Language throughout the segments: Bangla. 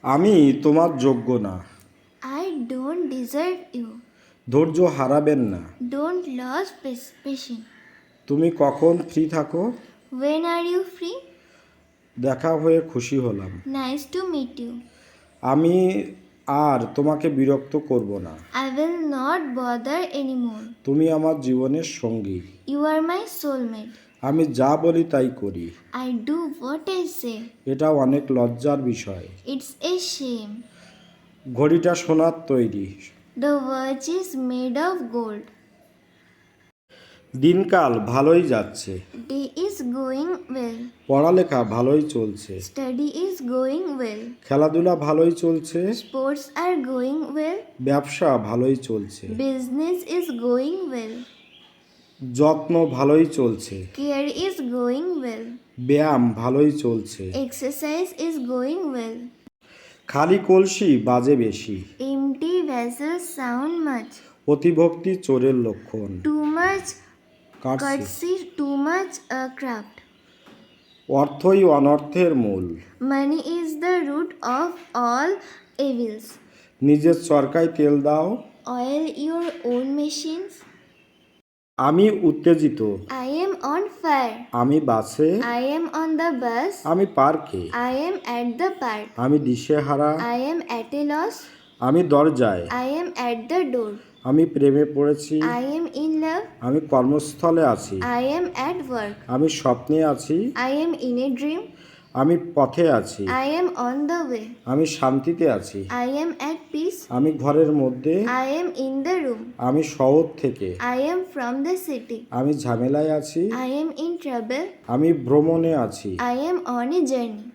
আমি তোমার যোগ্য না। I don't deserve you. ধৈর্য হারাবেন না। Don't lose patience. তুমি কখন ফ্রি থাকো? When are you free? দেখা হয়ে খুশি হলাম। Nice to meet you. আমি আর তোমাকে বিরক্ত করব না। I will not bother anymore. তুমি আমার জীবনের সঙ্গী। You are my soulmate. আমি যা বলি তাই করি। I do what I say. এটা অনেক লজ্জার বিষয়। It's a shame. ঘড়িটা সোনার তৈরি। The watch is made of gold. দিনকাল ভালোই যাচ্ছে। Day is going well. পড়ালেখা ভালোই চলছে। Study is going well. খেলাধুলা ভালোই চলছে। Sports are going well. ব্যবসা ভালোই চলছে। Business is going well. যত্ন ভালোই চলছে। Care is going well. ব্যায়াম ভালোই চলছে। Exercise is going well. খালি কলসি বাজে বেশি। Empty vessels sound much. অতিভক্তি চোরের লক্ষণ। Too much কাটছি। courtesy, too much craft. অর্থই অনর্থের মূল। Money is the root of all evils. নিজের চরকায় তেল দাও। Oil your own machines. আমি উত্তেজিত। I am on fire. আমি বাসে। I am on the bus. আমি পার্কে। I am at the park. আমি দিশেহারা। I am at a loss. আমি দরজায়। I am at the door. আমি প্রেমে পড়েছি। I am in love. আমি কর্মস্থলে আছি। I am at work. আমি স্বপ্নে আছি। I am in a dream. আমি পথে আছি। I am on the way. আমি শান্তিতে আছি। I am at peace. আমি ঘরের মধ্যে। I am in the room. আমি শহর থেকে। I am from the city. আমি ঝামেলায় আছি। I am in trouble. আমি ভ্রমণে আছি। I am on a journey.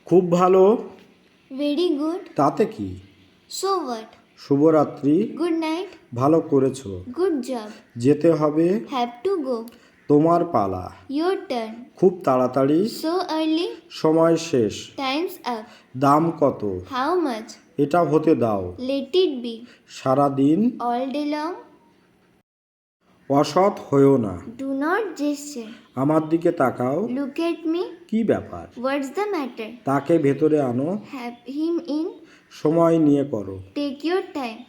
খুব ভালো। Very good. তাতে কি? So what? শুভরাত্রি। Good night. ভালো করেছো। Good job. যেতে হবে। Have to go. তোমার পালা। Your turn. খুব তাড়াতাড়ি। So early. সময় শেষ। Time's up. দাম কত? How much? এটা হতে দাও। Let it be. সারা দিন। All day long. অসৎ হয়েও না। Do not gesture. আমার দিকে তাকাও। Look at me. কি ব্যাপার? What's the matter? তাকে ভেতরে আনো। Have him in. সময় নিয়ে করো। Take your time.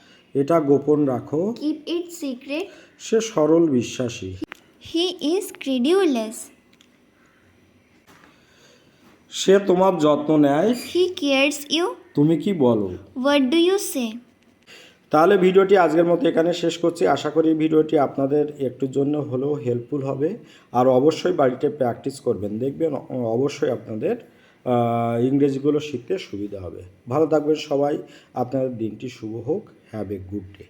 এটা গোপন রাখো। Keep it secret. সে সরল বিশ্বাসী। He is credulous. সে তোমার যত্ন নেয়। He cares you. তুমি কি বলো? What do you say? তাহলে ভিডিওটি আজকের মতো এখানে শেষ করছি। আশা করি ভিডিওটি আপনাদের একটুর জন্য হলেও হেল্পফুল হবে। আর অবশ্যই বাড়িতে প্র্যাকটিস করবেন, দেখবেন অবশ্যই আপনাদের ইংরেজিগুলো শিখতে সুবিধা হবে। ভালো থাকবেন সবাই। আপনাদের দিনটি শুভ হোক। Have a good day.